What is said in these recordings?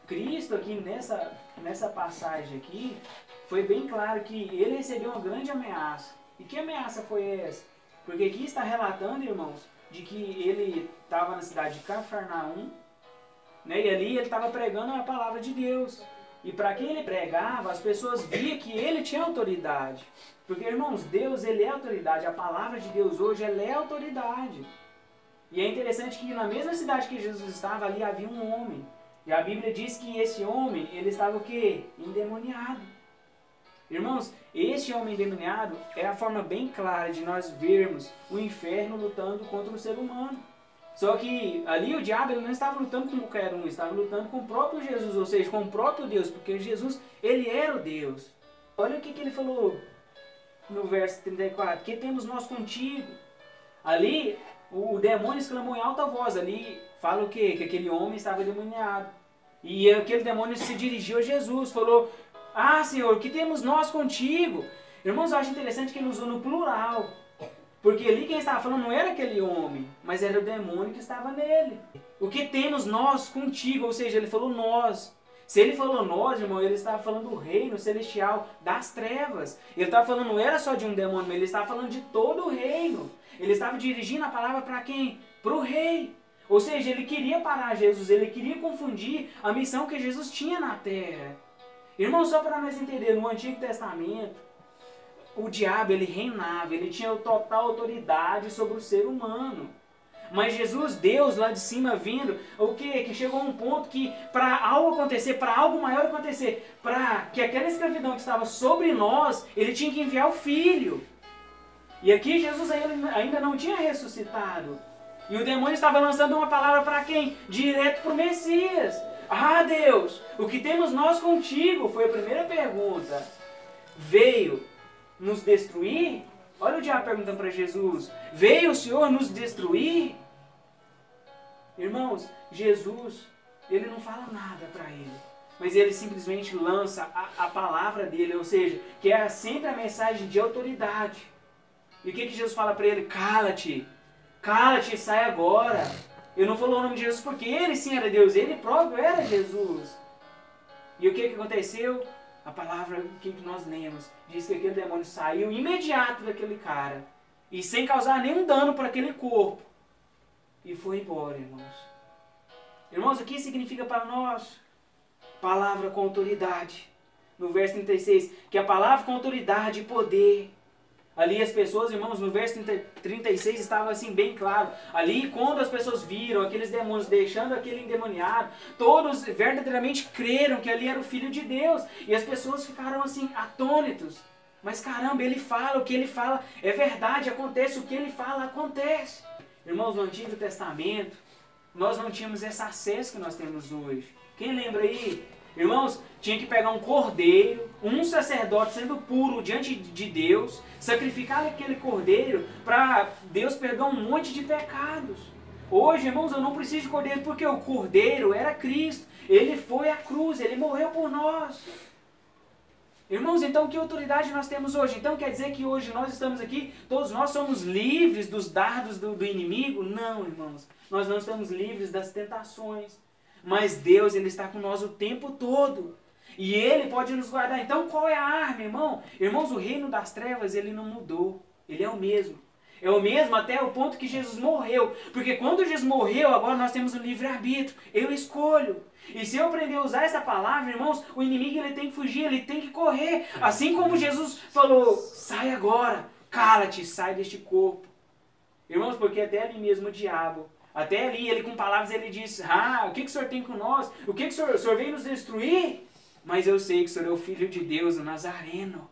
Cristo aqui nessa passagem aqui, foi bem claro que ele recebeu uma grande ameaça. E que ameaça foi essa? Porque aqui está relatando, irmãos, de que ele estava na cidade de Cafarnaum, né, e ali ele estava pregando a palavra de Deus. E para quem ele pregava, as pessoas viam que ele tinha autoridade. Porque, irmãos, Deus, ele é autoridade. A palavra de Deus hoje, ela é autoridade. E é interessante que na mesma cidade que Jesus estava, ali havia um homem. E a Bíblia diz que esse homem, ele estava o quê? Endemoniado. Irmãos, este homem endemoniado é a forma bem clara de nós vermos o inferno lutando contra o ser humano. Só que ali o diabo ele não estava lutando com qualquer um, estava lutando com o próprio Jesus, ou seja, com o próprio Deus, porque Jesus, ele era o Deus. Olha o que ele falou no verso 34, que temos nós contigo. Ali, o demônio exclamou em alta voz, ali fala o quê? Que aquele homem estava endemoniado. E aquele demônio se dirigiu a Jesus, falou, ah, Senhor, que temos nós contigo? Irmãos, eu acho interessante que ele usou no plural. Porque ali quem estava falando não era aquele homem, mas era o demônio que estava nele. O que temos nós contigo? Ou seja, ele falou nós. Se ele falou nós, irmão, ele estava falando do reino celestial, das trevas. Ele estava falando, não era só de um demônio, mas ele estava falando de todo o reino. Ele estava dirigindo a palavra para quem? Para o rei. Ou seja, ele queria parar Jesus, ele queria confundir a missão que Jesus tinha na terra. Irmão, só para nós entender, no Antigo Testamento, o diabo, ele reinava, ele tinha total autoridade sobre o ser humano. Mas Jesus, Deus lá de cima vindo, o quê? Que chegou a um ponto que para algo acontecer, para algo maior acontecer, para que aquela escravidão que estava sobre nós, ele tinha que enviar o Filho. E aqui Jesus ainda não tinha ressuscitado. E o demônio estava lançando uma palavra para quem? Direto para o Messias. Ah, Deus, o que temos nós contigo? Foi a primeira pergunta. Veio nos destruir? Olha o diabo perguntando para Jesus. Veio o Senhor nos destruir? Irmãos, Jesus, ele não fala nada para ele. Mas ele simplesmente lança a palavra dele. Ou seja, que é sempre a mensagem de autoridade. E o que Jesus fala para ele? Cala-te. Cala-te, sai agora. Eu não falou o nome de Jesus porque ele sim era Deus. Ele próprio era Jesus. E o que aconteceu? A palavra que nós lemos diz que aquele demônio saiu imediato daquele cara. E sem causar nenhum dano para aquele corpo. E foi embora, irmãos. Irmãos, o que significa para nós? Palavra com autoridade. No verso 36, que a palavra com autoridade e poder. Ali as pessoas, irmãos, no verso 36 estava assim bem claro. Ali quando as pessoas viram aqueles demônios deixando aquele endemoniado, todos verdadeiramente creram que ali era o Filho de Deus. E as pessoas ficaram assim atônitos. Mas caramba, ele fala, o que ele fala é verdade, acontece, o que ele fala acontece. Irmãos, no Antigo Testamento, nós não tínhamos esse acesso que nós temos hoje. Quem lembra aí? Irmãos, tinha que pegar um cordeiro, um sacerdote sendo puro diante de Deus, sacrificar aquele cordeiro para Deus perdoar um monte de pecados. Hoje, irmãos, eu não preciso de cordeiro porque o cordeiro era Cristo. Ele foi à cruz, ele morreu por nós. Irmãos, então que autoridade nós temos hoje? Então quer dizer que hoje nós estamos aqui, todos nós somos livres dos dardos do inimigo? Não, irmãos, nós não estamos livres das tentações. Mas Deus, ele está com nós o tempo todo. E ele pode nos guardar. Então qual é a arma, irmão? Irmãos, o reino das trevas, ele não mudou. Ele é o mesmo. É o mesmo até o ponto que Jesus morreu. Porque quando Jesus morreu, agora nós temos o livre-arbítrio. Eu escolho. E se eu aprender a usar essa palavra, irmãos, o inimigo ele tem que fugir, ele tem que correr. Assim como Jesus falou, sai agora, cala-te, sai deste corpo. Irmãos, porque até ali mesmo o diabo, até ali, ele com palavras, ele diz, o que o Senhor tem com nós? O que o Senhor veio nos destruir? Mas eu sei que o Senhor é o Filho de Deus, o Nazareno.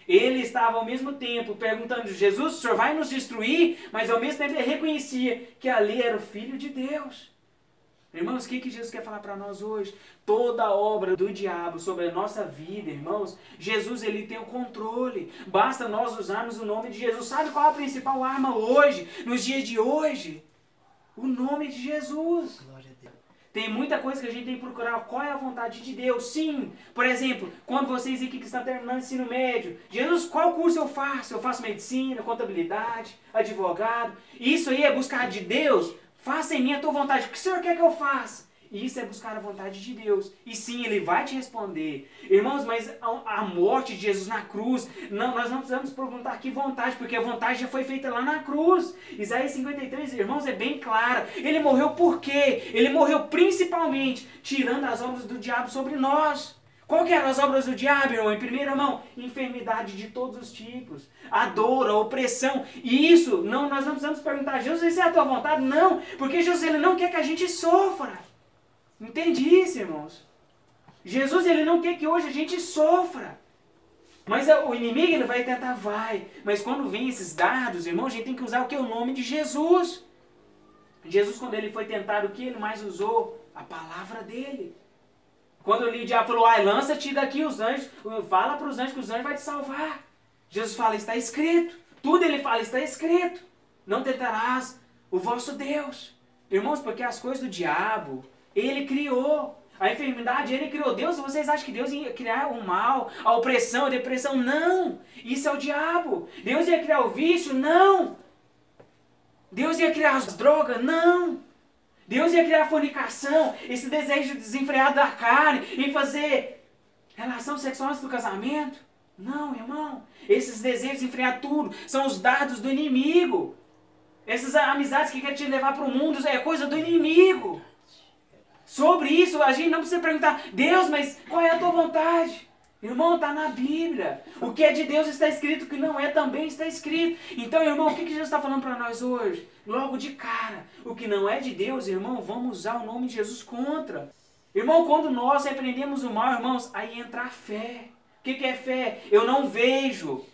Ele estava ao mesmo tempo perguntando, Jesus, o Senhor vai nos destruir? Mas ao mesmo tempo ele reconhecia que ali era o Filho de Deus. Irmãos, o que Jesus quer falar para nós hoje? Toda a obra do diabo sobre a nossa vida, irmãos, Jesus ele tem o controle. Basta nós usarmos o nome de Jesus. Sabe qual é a principal arma hoje, nos dias de hoje? O nome de Jesus. Glória a Deus. Tem muita coisa que a gente tem que procurar. Qual é a vontade de Deus? Sim. Por exemplo, quando vocês aqui que estão terminando o ensino médio, Jesus, qual curso eu faço? Eu faço medicina, contabilidade, advogado. Isso aí é buscar de Deus? Faça em mim a tua vontade. O que o Senhor quer que eu faça? Isso é buscar a vontade de Deus. E sim, Ele vai te responder. Irmãos, mas a morte de Jesus na cruz, não, nós não precisamos perguntar que vontade, porque a vontade já foi feita lá na cruz. Isaías 53, irmãos, é bem clara. Ele morreu por quê? Ele morreu principalmente tirando as obras do diabo sobre nós. Qual que eram as obras do diabo, irmão? Em primeira mão, enfermidade de todos os tipos, a dor, a opressão. E isso, não, nós não precisamos perguntar, Jesus, isso é a tua vontade? Não, porque Jesus, Ele não quer que a gente sofra. Entende isso, irmãos? Jesus, Ele não quer que hoje a gente sofra. Mas o inimigo, ele vai tentar, vai. Mas quando vem esses dardos, irmãos, a gente tem que usar o que? O nome de Jesus. Jesus, quando Ele foi tentado, o que Ele mais usou? A palavra dEle. Quando o diabo falou, lança-te daqui os anjos, fala para os anjos que os anjos vão te salvar. Jesus fala, está escrito. Tudo Ele fala, está escrito. Não tentarás o vosso Deus. Irmãos, porque as coisas do diabo, Ele criou. A enfermidade, Ele criou. Deus, vocês acham que Deus ia criar o mal, a opressão, a depressão? Não. Isso é o diabo. Deus ia criar o vício? Não. Deus ia criar as drogas? Não. Deus ia criar a fornicação, esse desejo desenfreado da carne, em fazer relação sexual antes do casamento? Não, irmão. Esses desejos desenfreados tudo são os dardos do inimigo. Essas amizades que querem te levar para o mundo é coisa do inimigo. Sobre isso, a gente não precisa perguntar, Deus, mas qual é a tua vontade? Irmão, está na Bíblia. O que é de Deus está escrito, o que não é também está escrito. Então, irmão, o que Jesus está falando para nós hoje? Logo de cara, o que não é de Deus, irmão, vamos usar o nome de Jesus contra. Irmão, quando nós repreendemos o mal, irmãos, aí entra a fé. O que é fé? Eu não vejo,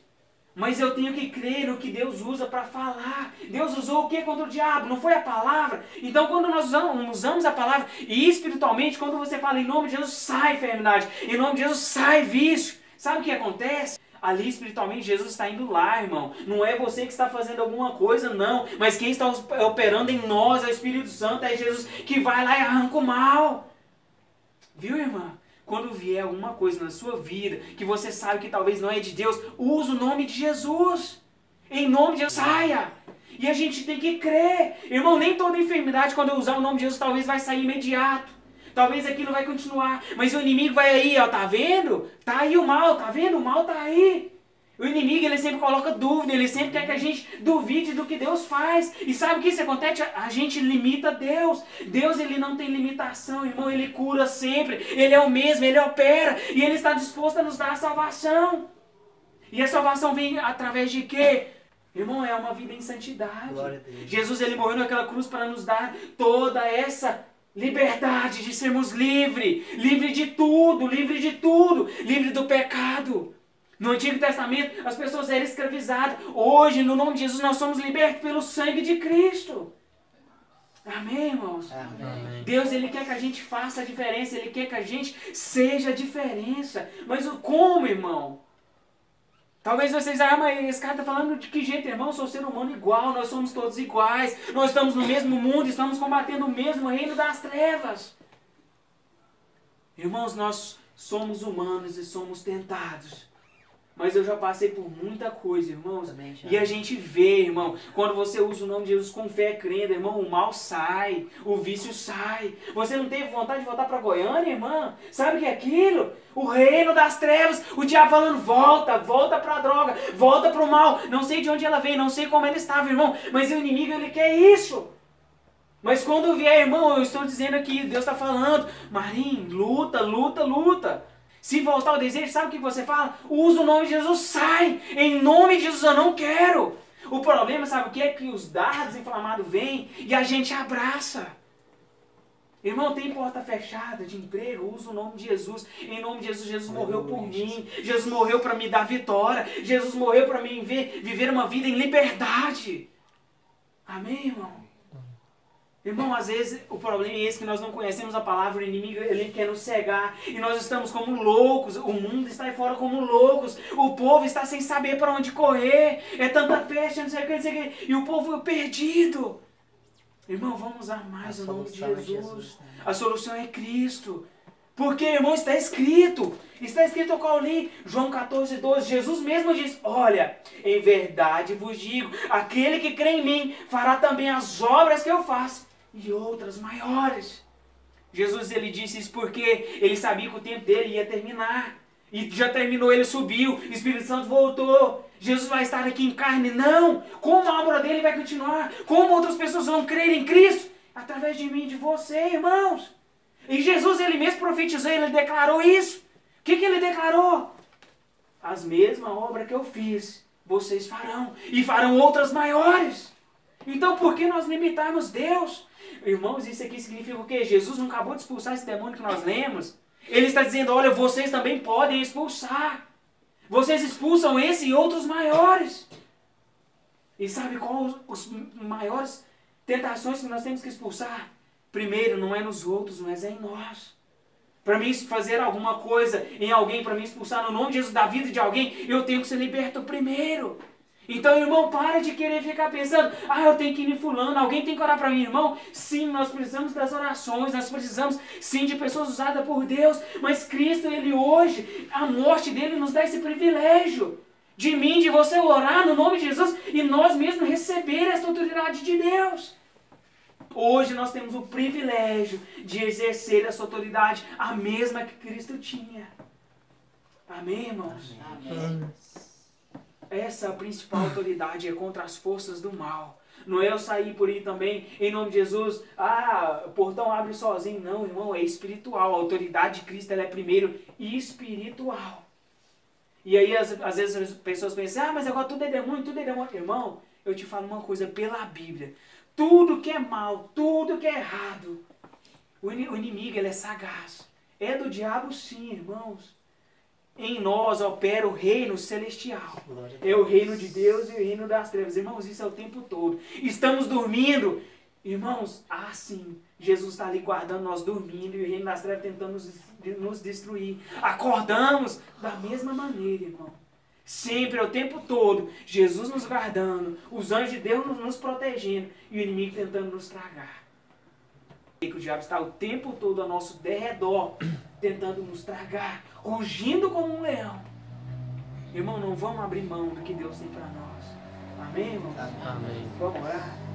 mas eu tenho que crer no que Deus usa para falar. Deus usou o que contra o diabo? Não foi a palavra? Então, quando nós usamos a palavra, e espiritualmente, quando você fala em nome de Jesus, sai enfermidade. Em nome de Jesus, sai vício. Sabe o que acontece? Ali, espiritualmente, Jesus está indo lá, irmão. Não é você que está fazendo alguma coisa, não. Mas quem está operando em nós é o Espírito Santo, é Jesus que vai lá e arranca o mal. Viu, irmã? Quando vier alguma coisa na sua vida, que você sabe que talvez não é de Deus, use o nome de Jesus. Em nome de Jesus, saia. E a gente tem que crer. Irmão, nem toda enfermidade, quando eu usar o nome de Jesus, talvez vai sair imediato. Talvez aquilo vai continuar. Mas o inimigo vai aí, ó, tá vendo? Tá aí o mal, tá vendo? O mal tá aí. O inimigo, ele sempre coloca dúvida, ele sempre quer que a gente duvide do que Deus faz. E sabe o que isso acontece? A gente limita Deus. Deus, ele não tem limitação, irmão, ele cura sempre. Ele é o mesmo, ele opera. E ele está disposto a nos dar a salvação. E a salvação vem através de quê? Irmão, é uma vida em santidade. Jesus, ele morreu naquela cruz para nos dar toda essa liberdade de sermos livres. Livre de tudo, livre de tudo. Livre do pecado. No Antigo Testamento, as pessoas eram escravizadas. Hoje, no nome de Jesus, nós somos libertos pelo sangue de Cristo. Amém, irmãos? Amém. Deus, ele quer que a gente faça a diferença. Ele quer que a gente seja a diferença. Mas como, irmão? Talvez vocês, mas esse cara está falando de que jeito, irmão? Eu sou ser humano igual, nós somos todos iguais. Nós estamos no mesmo mundo, estamos combatendo o mesmo reino das trevas. Irmãos, nós somos humanos e somos tentados. Mas eu já passei por muita coisa, irmãos. E a gente vê, irmão, quando você usa o nome de Jesus com fé crendo, irmão, o mal sai, o vício sai. Você não teve vontade de voltar para Goiânia, irmã? Sabe o que é aquilo? O reino das trevas, o diabo falando, volta para a droga, volta para o mal. Não sei de onde ela veio, não sei como ela estava, irmão, mas o inimigo, ele quer isso. Mas quando vier, irmão, eu estou dizendo aqui, Deus está falando, Marim, luta, luta, luta. Se voltar ao desejo, sabe o que você fala? Usa o nome de Jesus, sai! Em nome de Jesus eu não quero! O problema, sabe o que é? Que os dardos inflamados vêm e a gente abraça. Irmão, tem porta fechada de emprego, usa o nome de Jesus. Em nome de Jesus, Jesus morreu por mim. Jesus morreu para me dar vitória. Jesus morreu para mim viver uma vida em liberdade. Amém, irmão? Irmão, às vezes o problema é esse, que nós não conhecemos a palavra, o inimigo, ele quer nos cegar, e nós estamos como loucos, o mundo está aí fora como loucos, o povo está sem saber para onde correr, é tanta peste, não sei o que, e o povo perdido. Irmão, vamos usar mais o nome de Jesus. A solução é Cristo. Porque, irmão, está escrito o qual eu li, João 14, 12, Jesus mesmo diz, olha, em verdade vos digo, aquele que crê em mim fará também as obras que eu faço, e outras maiores. Jesus ele disse isso porque ele sabia que o tempo dele ia terminar. E já terminou, ele subiu, o Espírito Santo voltou. Jesus vai estar aqui em carne? Não! Como a obra dele vai continuar? Como outras pessoas vão crer em Cristo? Através de mim e de você, irmãos. E Jesus ele mesmo profetizou, ele declarou isso. O que ele declarou? As mesmas obras que eu fiz, vocês farão. E farão outras maiores. Então por que nós limitarmos Deus? Irmãos, isso aqui significa o quê? Jesus não acabou de expulsar esse demônio que nós lemos. Ele está dizendo, olha, vocês também podem expulsar. Vocês expulsam esse e outros maiores. E sabe qual os maiores tentações que nós temos que expulsar? Primeiro, não é nos outros, mas é em nós. Para mim fazer alguma coisa em alguém, para mim expulsar no nome de Jesus da vida de alguém, eu tenho que ser liberto primeiro. Então, irmão, para de querer ficar pensando, eu tenho que ir em fulano, alguém tem que orar para mim, irmão. Sim, nós precisamos das orações, nós precisamos, sim, de pessoas usadas por Deus. Mas Cristo, ele hoje, a morte dele nos dá esse privilégio. De mim, de você orar no nome de Jesus e nós mesmos receber essa autoridade de Deus. Hoje nós temos o privilégio de exercer essa autoridade, a mesma que Cristo tinha. Amém, irmãos? Amém. Essa principal autoridade é contra as forças do mal. Não é eu sair por aí também, em nome de Jesus, o portão abre sozinho. Não, irmão, é espiritual. A autoridade de Cristo ela é primeiro espiritual. E aí, às vezes, as pessoas pensam, mas agora tudo é demônio, tudo é demônio. Irmão, eu te falo uma coisa pela Bíblia. Tudo que é mal, tudo que é errado, o inimigo ele é sagaz. É do diabo sim, irmãos. Em nós opera o reino celestial. É o reino de Deus e o reino das trevas. Irmãos, isso é o tempo todo. Estamos dormindo. Irmãos, sim, Jesus está ali guardando nós dormindo e o reino das trevas tentando nos destruir. Acordamos da mesma maneira, irmão. Sempre, o tempo todo, Jesus nos guardando, os anjos de Deus nos protegendo e o inimigo tentando nos tragar. E que o diabo está o tempo todo ao nosso derredor, tentando nos tragar, rugindo como um leão. Irmão, não vamos abrir mão do que Deus tem para nós. Amém, irmão? Amém. Vamos orar?